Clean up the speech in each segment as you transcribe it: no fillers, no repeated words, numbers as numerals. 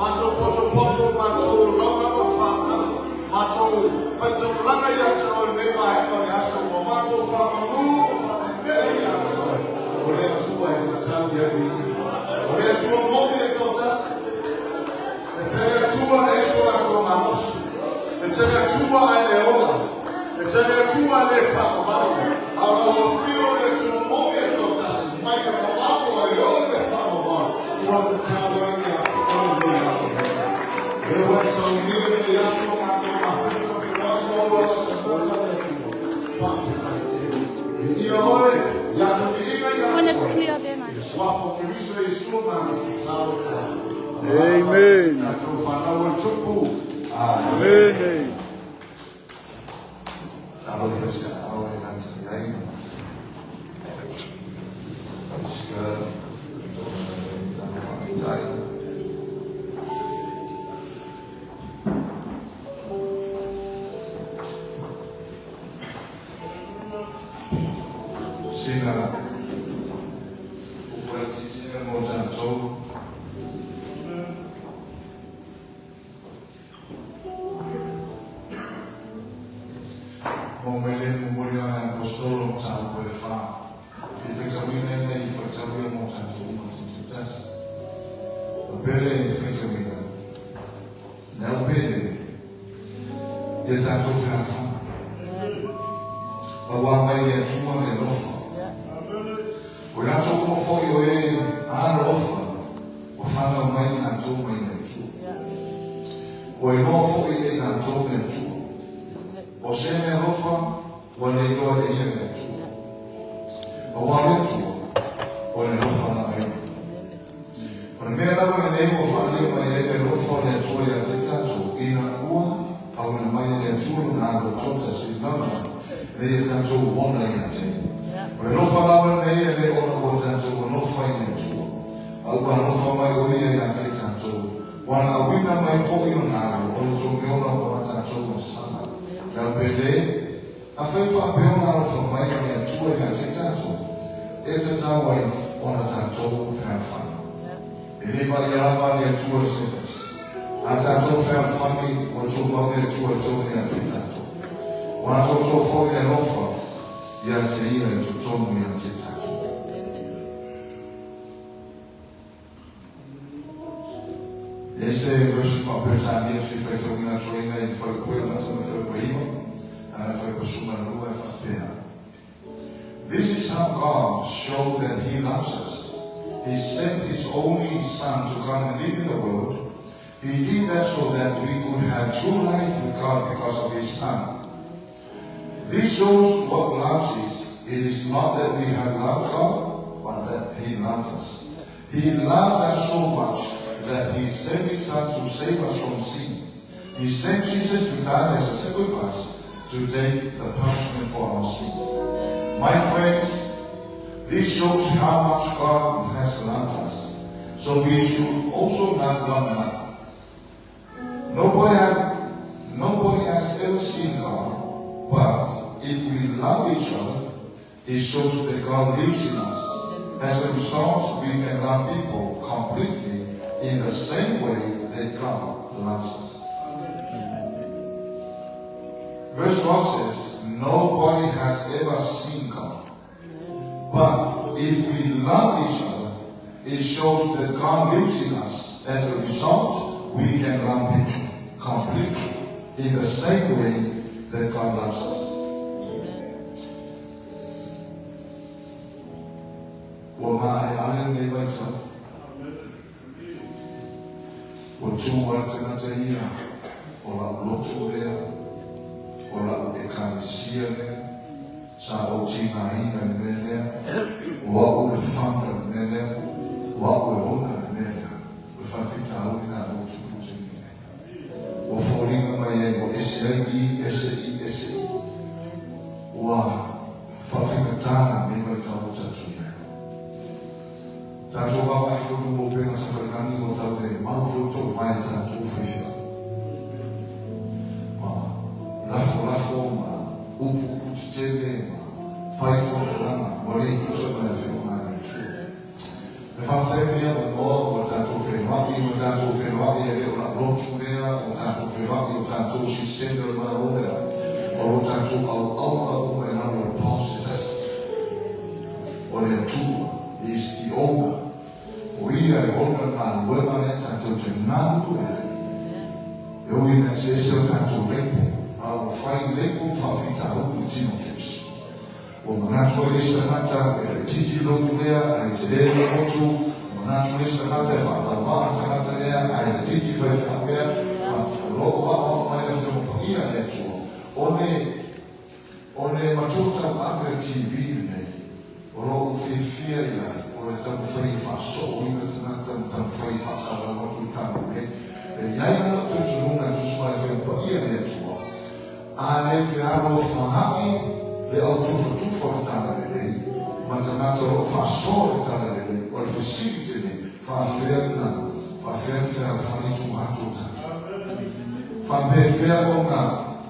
Mato poto poto, mato longa mafaka, mato faito langa ya tau nema heko ni aso mo mato fama mu fama mbele ya tau. Ole tua itatau ya bini. Ole tua movi ya kodas. Etele tua na eso na kona mosu. Etele tua ale ola. Etele tua le fama maru. Ala o fio le tua movi ya kodas. Maika mamapo a yo le fama maru. Ua te tau ya ni a fama ya. Eu sou livre e acho uma When it's clear, then I. Amen. Amen. This is how God showed that He loves us. He sent His only Son to come and live in the world. He did that so that we could have true life with God because of His Son. This shows what love is. It is not that we have loved God, but that He loved us. He loved us so much that He sent His Son to save us from sin. He sent Jesus to die as a sacrifice to take the punishment for our sins. My friends, this shows how much God has loved us. So we should also love one another. Nobody has ever seen God, but if we love each other, it shows that God lives in us. As a result, we can love people completely in the same way that God loves us. Verse 1 says, nobody has ever seen God. But if we love each other, it shows that God lives in us. As a result, we can love people completely in the same way that God loves us. Ora ekalesia ne sa o tina ina ne wa o fanga ne wa o hona ne o fa fita o na o tupu ne o foringa mai e o ese wa fa fita ne mai ta o tatu ne ta jo ba mai fu mo pe na sa fa ni o ta ne ma fu to mai ta tu fi lafo ma upu kutitele ma faifo fulana wale ikusa na fiona ni tu. Me fa flemia no no tanto frema whapi o tātou whenua e reo na rotu rea, o tātou whenua o tātou si senda o mana ronera, o tātou au e nana o pausitas. O rea tua, is the owner. O ia e ona na luema ne tātou te nātu e. E o ina se o tātou lepo, a o whai lepo whawhita hau i tino kesu. O manatu e sa mata e le titi lotu lea, ai te lea otu, manatu e sa mata e whakalawa tangata lea, ai le titi whai whakawea, ma loko a mai na whamu ia lea tua. O ne matuta Agri TV nei, o loko whiwhia ia, o le tamu whai whaso, o ina tanata tamu whai whasara watu tamu nei, e iai na tutu lunga tusumai whamu ia lea tua. A le whiaro whahami, le autofutufa o tana lelei, ma tanata o whasore tana lelei, o le whesiri nei, whawhena whanitu hatu tatu. Whapewhea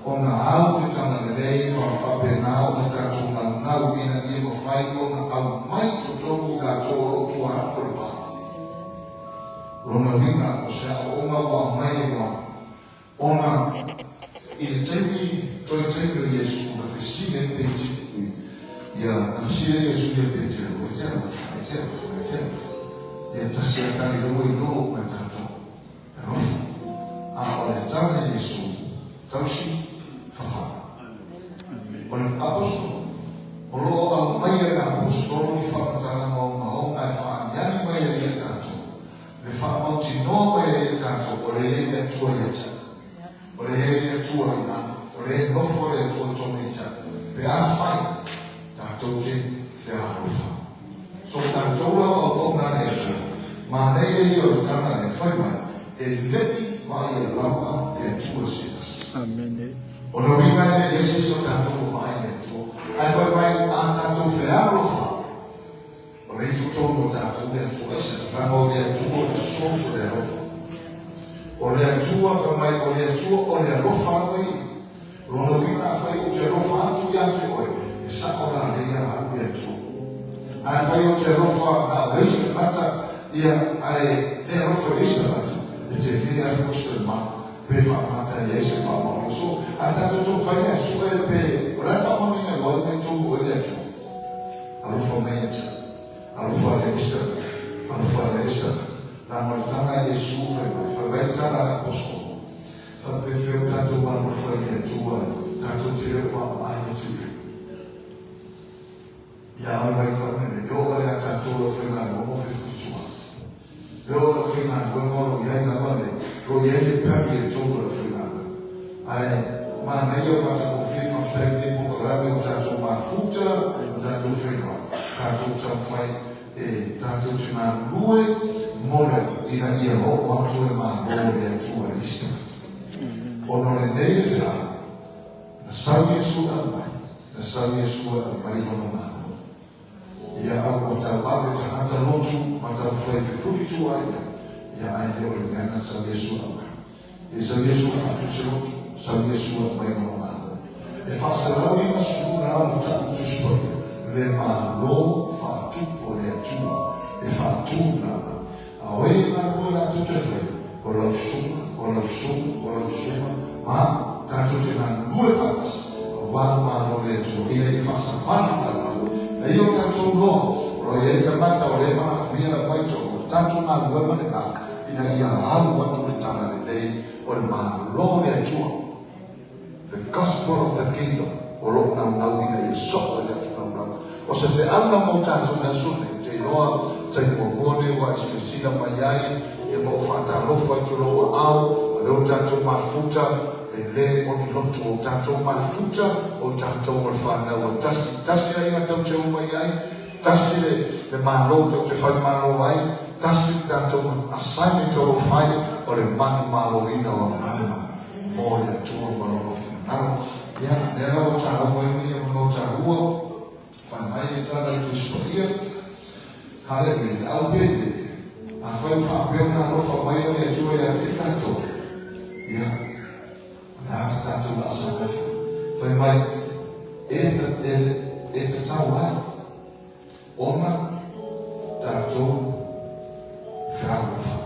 o ngā au te tana lelei, ma whapena o na tatu ngā ngau ina ia mo whai o ngā au mai to toku ngā tōro tua hatu le pā. Rona winga o sea o ngā wa mai e ngā, o ngā i le teimi toi teimi o Yesu, na whesine pe tiki ia na whesine Yesu ia pe tero, e tero, ia tasi a tani loa i loa mai tato, e rofu, a o le tana Yesu, tausi, whawhana. O le apostol, o loa au mai e apostol i whakatana mau ngai whaanyani mai e tato, le whaamauti noa mai e tato, o le e mea tua i ata. O le he tua i nā, o le he nofo le tua tonu i tā. Pe a whai, tātou te arofa. So tātou au nā ne tua, mā nei e o le tana ne whai mai, e leti mai e laua e tua sitas. Amen. O le ringa e ne esi so tātou mai ne tua, ai whai mai a tātou whi arofa. O le hitu tonu tātou le tua esa, rango le tua le soso le arofa. O le atua whamai o le atua o le alofa anui. Rono wina whai o te alofa atu ia te oe, e sakora lea atu e atua. Ai whai o te alofa na reisa mata, ia ai le alofa reisa mata, e te lea alofa ma, pe whamata e ese whamau. So, a tato tō whai a sue pe, o rai whamau inga loa me tō o le atua. Alofa mei ata, alofa reisa mata, alofa reisa mata. Nā mai tana Yesu whai tana na apostol. Whape whio tātou wano whai e tua, tātou te reo wha mai e tue. Ia au mai tana ne, reo wale a tātou lo whi ngā romo whi tua. Reo lo whi ngā romo iai ngā wane, ro iai le pari e tōna lo whi ngā romo. Ai, mā nei o mata ko whi whawhai ni mo karame o tātou mā futa, o tātou whenua. Tātou tau whai e tātou te ngā lue, mole ina ia ho watu e maa mole e tua ista. Ono le nei whia, na sau Yesu a mai ono ngāno. Ia au o tau awe tangata lotu, ma tau whai whiwhuri tua ia ai leo le ngana sau Yesu a mai. E sau Yesu a whatu se lotu, sau Yesu a mai ono ngāno. E whasalau i masu na au tau tu spoia, le maa lo whatu o le atua, e whatu nana. Oe na koe la tu te whai, o lau suma, ma tātou te nā lue whakas, o wāru māro le tō, ina i whasa manu na wāru, na i o tātou loa, o e te mata o le maa, mira waito, o tātou nā lue mane nā, ina i a haru watu le tāna le lei, o le maa loa le atua. The gospel of the kingdom, o lo nau ina i soho le atu nau. O se te ana mo tātou na sune, te loa, tai mo mone wa sina mai ai e mo fata lofa tu lo au o le tato mafuta e le o ni lotu o tato mafuta o tato o fana o tasi ai na tau te mai ai tasi le malo te fai malo ai tasi tato assignment o fai o le mani malo ina o mana mo le tu o malo fina ya ne o tato mo ni o tato fa mai ni tana tu storia. Haleluia, au pede, a whai whapeo nā rofa mai o le tua e a te tātou. Ia, nā te tātou na asakafu. Whai mai, e te tau ai. Ona tātou whirarofa.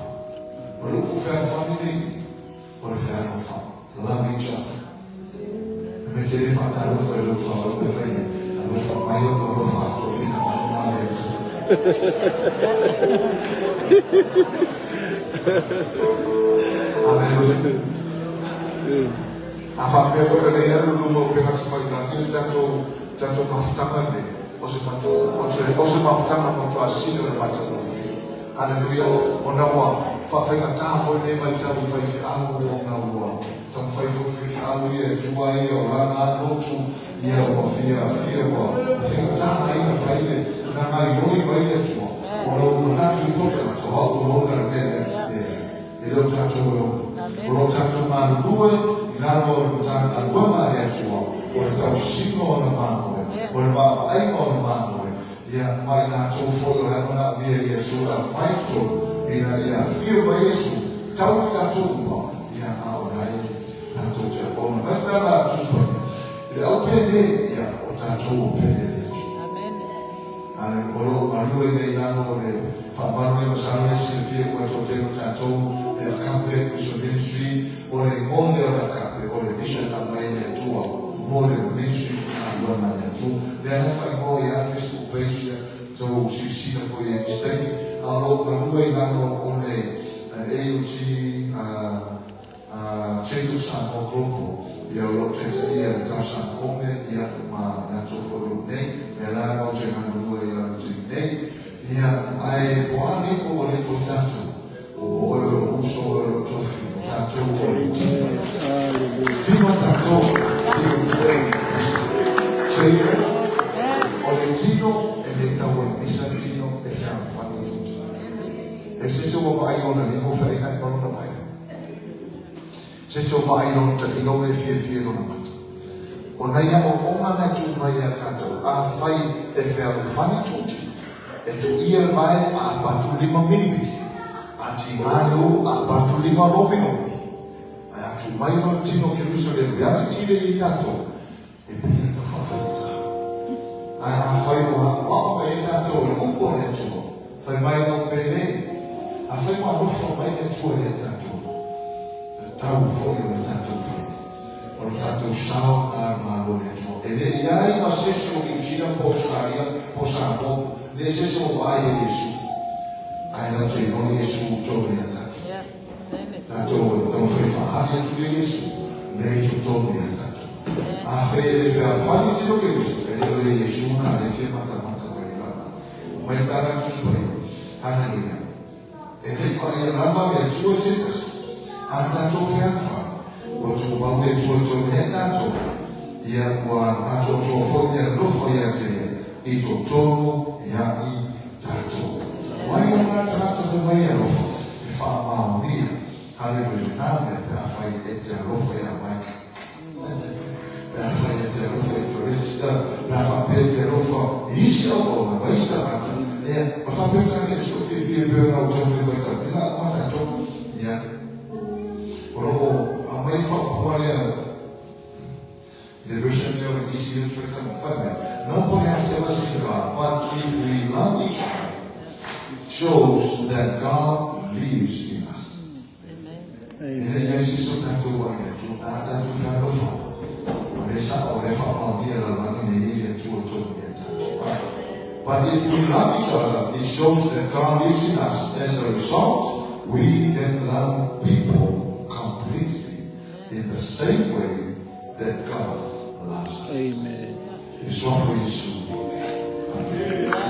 Hallelujah. Apa me foi le era no mo pega se fai tanto tanto maftanga ne o se maftanga mo tua sino le mata no fi. Hallelujah. Ona wa fa fai ta fo ne mai ta fai a o na wa. Tam fai fo fi a o ye tua ye o na no tu ye o fia wa. Fi ta ai na fai le na mai noi mai le tua. O na tu fo ka to o na ne. Ele o tanto o tanto malu Nalo tana luma ya tua, o tau sino na mango, o ba ai o mango, ya mai na tu fo la na via Yesu a mai tu, ina ya fio ba Yesu, tau ta tu mo, ya na o rai, na tu te o na ta tu so. Ile o pede ya o ta tu pede de. Amen. Ale o malu e na no le fa malu o sa le si fio ko to te ta tu, le kampe so de si o le monde o la Ore vision ambaye ni tua, more vision ambaye ni tua. Nella fai voi a Facebook page, so si si na foi mistake. Alo noi nano one AUT Chetu Sanko grupo. Io lo chetu ia tausan come ia ma na to for nei. Nella no che nano noi la nei. Ia ai buoni ko le contatto. O lo uso lo trofi. Tanto Tino tanto Olentino e Metawol Bisantino e Fianfano tutti. E se siamo vai on a lingua ferina e non la vai. Se siamo vai on a lingua fie non la mata. Onaiamo oma na tu vai a tanto a fai e Fianfano tutti. E tu ia vai a patu lima minimi. Anti Mario a patu lima robino. Tu mai non ti no che lui le reality le tanto e per to fa a fai ma me tanto un po' ne tu fai mai non bene a fai ma non fa mai ne tu e tanto tau fuori ne tanto fuori o tanto sao a ma lo ne tu e le ai ma se so che uscire un po' saria possiamo ne se so vai Gesù ai la te no Gesù torna tanto tanto non fai fare tu Gesù lei tutto mi ha dato a fare fare tutto che e Gesù non le fa mata ma è da tu suoi alleluia e lei poi la mamma e tu sei andato fianfa o tu mamma e tu è tanto ia qua a tu foglia lo foglia te e tutto ia mi tanto vai una tratta di mai lo fa ma mia Hallelujah. Name fai ete rofa ya mike. Fai ete rofa foresta. Fa ete rofa isha o na isha ata. E fa pensa che su che vi per una auto fi fa capilla ma tanto ya. Oro a mai fa quale le versioni di si interpretano fa. Non può essere la but if we love each other shows that God lives in us. E si soltanto guarda, tu nada tu fai lo fa. Ora fa magia la mano e tu But if we love each other, it shows that God lives in us. As a result, we can love people completely in the same way that God loves us. Amen. It's all for you soon.